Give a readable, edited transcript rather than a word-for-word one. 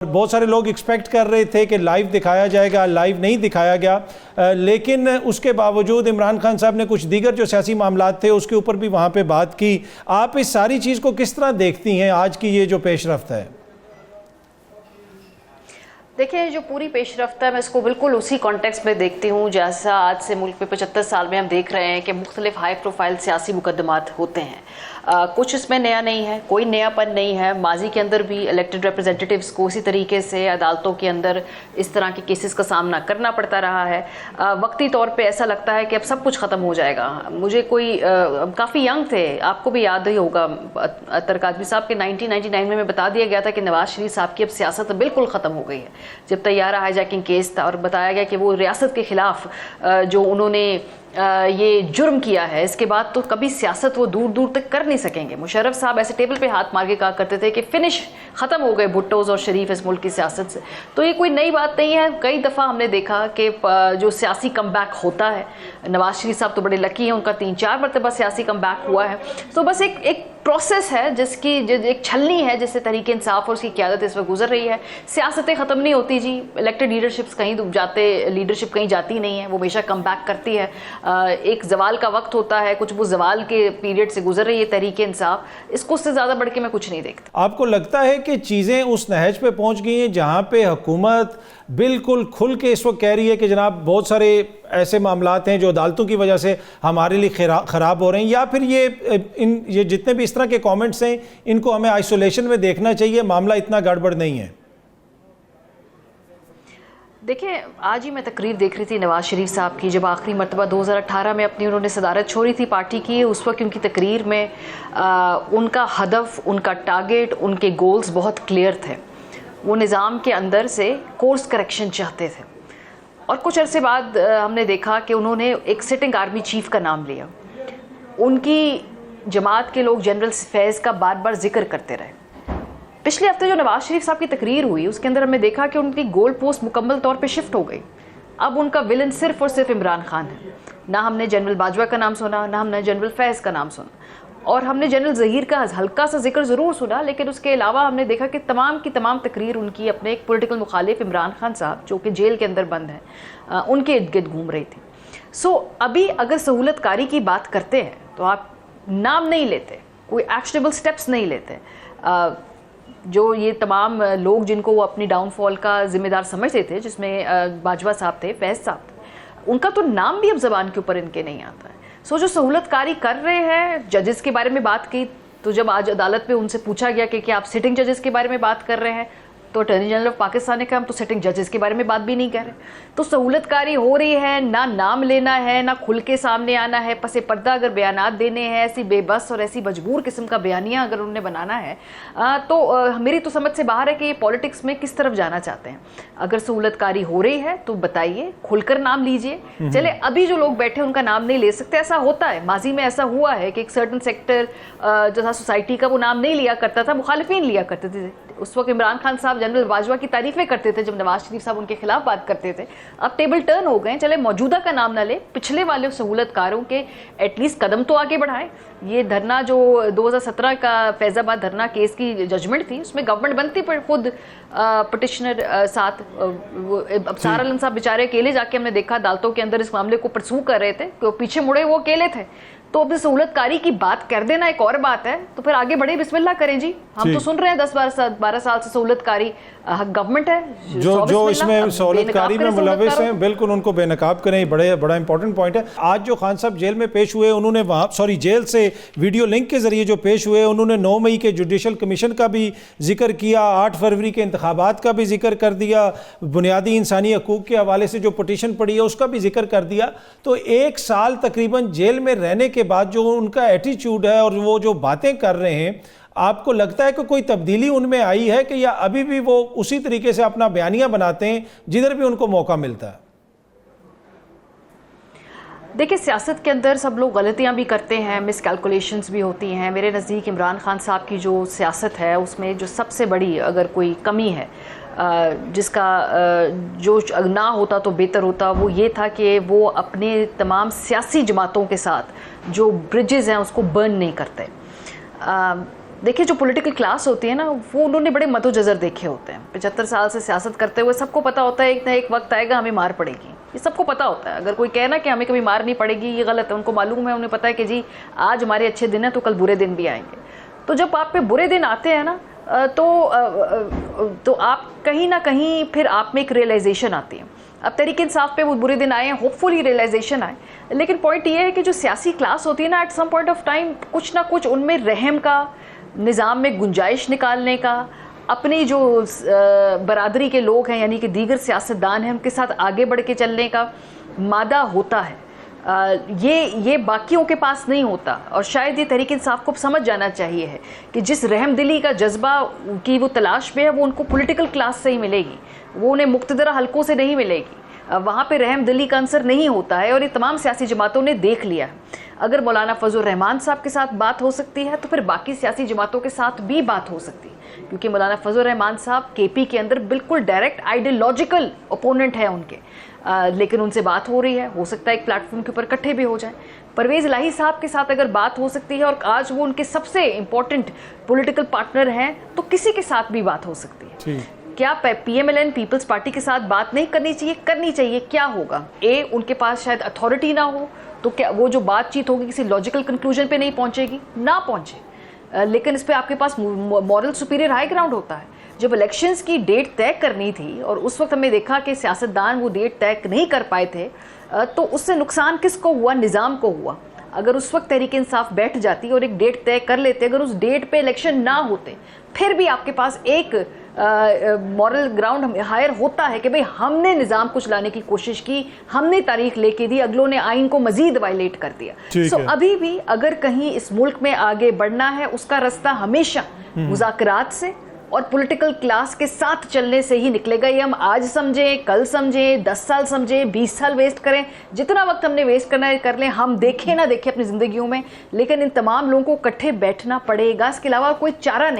बहुत सारे लोग एक्सपेक्ट कर रहे थे कि लाइव दिखाया जाएगा, लाइव नहीं दिखाया गया, लेकिन उसके बावजूद इमरान खान साहब ने कुछ दीगर जो सियासी मामलात थे उसके ऊपर भी वहाँ पे बात की। आप इस सारी चीज़ को किस तरह देखती हैं, आज की ये जो पेशरफ्त है? देखिए, जो पूरी पेशरफ्त है मैं इसको बिल्कुल उसी कॉन्टेक्स्ट में देखती हूँ जैसा आज से मुल्क में 75 साल में हम देख रहे हैं कि मुख्तलिफ हाई प्रोफाइल सियासी मुकदमात होते हैं। कुछ इसमें नया नहीं है, कोई नयापन नहीं है। माजी के अंदर भी इलेक्टेड रिप्रेजेंटेटिव्स को इसी तरीके से अदालतों के अंदर इस तरह के केसेस का सामना करना पड़ता रहा है। वक्ती तौर पे ऐसा लगता है कि अब सब कुछ ख़त्म हो जाएगा। मुझे कोई काफ़ी यंग थे, आपको भी याद ही होगा अतर काज़मी साहब के 1999 में बता दिया गया था कि नवाज शरीफ साहब की अब सियासत बिल्कुल ख़त्म हो गई है, जब तैयारा हाईजैकिंग केस था और बताया गया कि वो रियासत के ख़िलाफ़ जो उन्होंने ये जुर्म किया है, इसके बाद तो कभी सियासत वो दूर दूर तक कर नहीं सकेंगे। मुशर्रफ साहब ऐसे टेबल पे हाथ मार के कहा करते थे कि फिनिश, ख़त्म हो गए भुट्टोज़ और शरीफ इस मुल्क की सियासत से। तो ये कोई नई बात नहीं है। कई दफ़ा हमने देखा कि जो सियासी कमबैक होता है, नवाज शरीफ साहब तो बड़े लकी हैं, उनका 3-4 मरतबा सियासी कमबैक हुआ है। तो बस एक प्रोसेस है जिसकी एक छलनी है जिससे तहरीक इंसाफ और उसकी क़यादत इस वक्त गुजर रही है। सियासतें ख़त्म नहीं होती जी, इलेक्टेड लीडरशिप्स कहीं जाते, लीडरशिप कहीं जाती नहीं है, वो हमेशा कमबैक करती है। एक जवाल का वक्त होता है, कुछ वो जवाल के पीरियड से गुजर रही है तहरीक इंसाफ, इसको उससे ज़्यादा बढ़ के मैं कुछ नहीं देखती। आपको लगता है कि चीज़ें उस नहज पे पहुंच गई हैं जहां पे हुकूमत बिल्कुल खुल के इस वक्त कह रही है कि जनाब बहुत सारे ऐसे मामलात हैं जो अदालतों की वजह से हमारे लिए ख़राब हो रहे हैं, या फिर ये जितने भी इस तरह के कमेंट्स हैं इनको हमें आइसोलेशन में देखना चाहिए, मामला इतना गड़बड़ नहीं है? देखिए, आज ही मैं तकरीर देख रही थी नवाज शरीफ साहब की, जब आखिरी मरतबा 2018 में अपनी उन्होंने सदारत छोड़ी थी पार्टी की। उस वक्त उनकी तकरीर में उनका हदफ, उनका टारगेट, उनके गोल्स बहुत क्लियर थे। वो निज़ाम के अंदर से कोर्स करेक्शन चाहते थे। और कुछ अरसे बाद हमने देखा कि उन्होंने एक सिटिंग आर्मी चीफ का नाम लिया। उनकी जमात के लोग जनरल फैज़ का बार बार जिक्र करते रहे। पिछले हफ्ते जो नवाज शरीफ साहब की तकरीर हुई उसके अंदर हमने देखा कि उनकी गोल पोस्ट मुकम्मल तौर पे शिफ्ट हो गई। अब उनका विलन सिर्फ और सिर्फ इमरान खान है। ना हमने जनरल बाजवा का नाम सुना, ना हमने जनरल फैज़ का नाम सुना, और हमने जनरल ज़हीर का हल्का सा जिक्र ज़रूर सुना, लेकिन उसके अलावा हमने देखा कि तमाम की तमाम तकरीर उनकी अपने एक पॉलिटिकल मुखालिफ इमरान खान साहब जो कि जेल के अंदर बंद हैं उनके इर्द गिर्द घूम रही थी। सो अभी अगर सहूलतकारी की बात करते हैं तो आप नाम नहीं लेते, कोई एक्शनेबल स्टेप्स नहीं लेते। जो ये तमाम लोग जिनको वो अपनी डाउनफॉल का जिम्मेदार समझते थे, जिसमें बाजवा साहब थे, फैज़ साहब थे, उनका तो नाम भी अब ज़बान के ऊपर इनके नहीं आता है। सो जो सहूलतकारी कर रहे हैं, जजेस के बारे में बात की, तो जब आज अदालत में उनसे पूछा गया कि क्या आप सिटिंग जजेस के बारे में बात कर रहे हैं, तो अटॉर्नी जनरल ऑफ पाकिस्तान ने कहा हम तो सिटिंग जजेस के बारे में बात भी नहीं कर रहे। तो सहूलतकारी हो रही है, ना नाम लेना है, ना खुल के सामने आना है। पसे पर्दा अगर बयानात देने हैं, ऐसी बेबस और ऐसी मजबूर किस्म का बयानिया अगर उन्हें बनाना है, तो मेरी तो समझ से बाहर है कि ये पॉलिटिक्स में किस तरफ जाना चाहते हैं। अगर सहूलतकारी हो रही है तो बताइए, खुलकर नाम लीजिए। चले अभी जो लोग बैठे उनका नाम नहीं ले सकते, ऐसा होता है, माजी में ऐसा हुआ है कि एक सर्टन सेक्टर जो था सोसाइटी का, वो नाम नहीं लिया करता था, मुखालिफिन लिया करते थे। उस वक्त इमरान खान साहब जनरल बाजवा की तारीफ़ें करते थे जब नवाज शरीफ साहब उनके खिलाफ बात करते थे। अब टेबल टर्न हो गए, चले मौजूदा का नाम ना ले, पिछले वाले सहूलतकारों के एटलीस्ट कदम तो आगे बढ़ाएं। ये धरना जो 2017 का फैज़ाबाद धरना केस की जजमेंट थी, उसमें गवर्नमेंट बनती पर खुद पटिशनर साथ अबसार आलम साहब बेचारे अकेले जाके हमने देखा अदालतों के अंदर इस मामले को परसू कर रहे थे, कि पीछे मुड़े वो अकेले थे। तो अब सहूलतकारी की बात कर देना एक और बात है, तो फिर आगे बढ़े, बिस्मिल्लाह करें जी। हम तो सुन रहे हैं 10-12 साल से सहूलतकारी गवर्नमेंट है जो इसमें सहूलतकारी में मुलविस हैं, बिल्कुल उनको बेनकाब करें। बड़ा इंपॉर्टेंट पॉइंट है। आज जो खान साहब जेल में पेश हुए, उन्होंने जेल से वीडियो लिंक के जरिए जो पेश हुए, उन्होंने 9 मई के जुडिशल कमीशन का भी जिक्र किया, 8 फरवरी के इंतखाबात का भी जिक्र कर दिया, बुनियादी इंसानी हकूक़ के हवाले से जो पटिशन पड़ी है उसका भी जिक्र कर दिया। तो 1 साल तकरीबन जेल में रहने के बाद जो उनका एटीट्यूड है और वो जो बातें कर रहे हैं, आपको लगता है कि कोई तब्दीली उनमें आई है कि या अभी भी वो उसी तरीके से अपना बयानिया बनाते हैं जिधर भी उनको मौका मिलता है? देखिए, सियासत के अंदर सब लोग गलतियां भी करते हैं, मिसकैलकुलेशंस भी होती हैं। मेरे नज़दीक इमरान खान साहब की जो सियासत है उसमें जो सबसे बड़ी अगर कोई कमी है, जिसका जो ना होता तो बेहतर होता, वो ये था कि वो अपने तमाम सियासी जमातों के साथ जो ब्रिजेज़ हैं उसको बर्न नहीं करते। देखिए जो पॉलिटिकल क्लास होती है ना, वो उन्होंने बड़े मदोजज़र देखे होते हैं। 75 साल से सियासत करते हुए सबको पता होता है एक ना एक वक्त आएगा हमें मार पड़ेगी, ये सबको पता होता है। अगर कोई कहना कि हमें कभी मार नहीं पड़ेगी, ये गलत है। उनको मालूम है, उन्हें पता है कि जी आज हमारे अच्छे दिन हैं तो कल बुरे दिन भी आएंगे। तो जब आप पे बुरे दिन आते हैं ना, तो आप कहीं ना कहीं फिर आप में एक रियलाइजेशन आती है। अब तहरीक इंसाफ पे वो बुरे दिन आए हैं, होपफुली रियलाइजेशन आए, लेकिन पॉइंट ये है कि जो सियासी क्लास होती है ना, at some point of time कुछ ना कुछ उनमें रहम का, निज़ाम में गुंजाइश निकालने का, अपनी जो बरादरी के लोग हैं यानी कि दीगर सियासतदान हैं उनके साथ आगे बढ़ के चलने का मादा होता है। ये बाकियों के पास नहीं होता। और शायद ये तहरीक इंसाफ को समझ जाना चाहिए है कि जिस रहमदिली का जज्बा की वो तलाश में है, वो उनको पॉलिटिकल क्लास से ही मिलेगी, वो उन्हें मुक्तदरा हलकों से नहीं मिलेगी। वहाँ पे रहमदिली का अंसर नहीं होता है, और ये तमाम सियासी जमातों ने देख लिया है। अगर मौलाना फजल रहमान साहब के साथ बात हो सकती है तो फिर बाकी सियासी जमातों के साथ भी बात हो सकती है, क्योंकि मौलाना फजल रहमान साहब केपी के अंदर बिल्कुल डायरेक्ट आइडियोलॉजिकल ओपोनेंट है उनके, लेकिन उनसे बात हो रही है। हो सकता है एक प्लेटफॉर्म के ऊपर इकट्ठे भी हो जाएं। परवेज़ इलाही साहब के साथ अगर बात हो सकती है, और आज वो उनके सबसे इंपॉर्टेंट पॉलिटिकल पार्टनर हैं, तो किसी के साथ भी बात हो सकती है। क्या पीएमएलएन पीपल्स पार्टी के साथ बात नहीं करनी चाहिए? करनी चाहिए। क्या होगा? उनके पास शायद अथॉरिटी ना हो, तो क्या वो जो बातचीत होगी किसी लॉजिकल कंक्लूजन पे नहीं पहुंचेगी? ना पहुंचे, लेकिन इस पे आपके पास मॉरल सुपीरियर हाई ग्राउंड होता है। जब इलेक्शंस की डेट तय करनी थी और उस वक्त हमने देखा कि सियासतदान वो डेट तय नहीं कर पाए थे, तो उससे नुकसान किसको हुआ? निज़ाम को हुआ। अगर उस वक्त तहरीक इंसाफ बैठ जाती और एक डेट तय कर लेते, अगर उस डेट पे इलेक्शन ना होते, फिर भी आपके पास एक मॉरल ग्राउंड हायर होता है कि भाई हमने निज़ाम को चलाने की कोशिश की, हमने तारीख लेके दी, अगलों ने आइन को मजीद वायलेट कर दिया। सो अभी भी अगर कहीं इस मुल्क में आगे बढ़ना है, उसका रास्ता हमेशा मुज़ाकरात से और पॉलिटिकल क्लास के साथ चलने से ही निकलेगा। ये हम आज समझें, कल समझें, 10 साल समझें, 20 साल वेस्ट करें, जितना वक्त हमने वेस्ट करना है कर लें, हम देखें ना देखें अपनी ज़िंदगियों में, लेकिन इन तमाम लोगों को इकट्ठे बैठना पड़ेगा। इसके अलावा कोई चारा नहीं।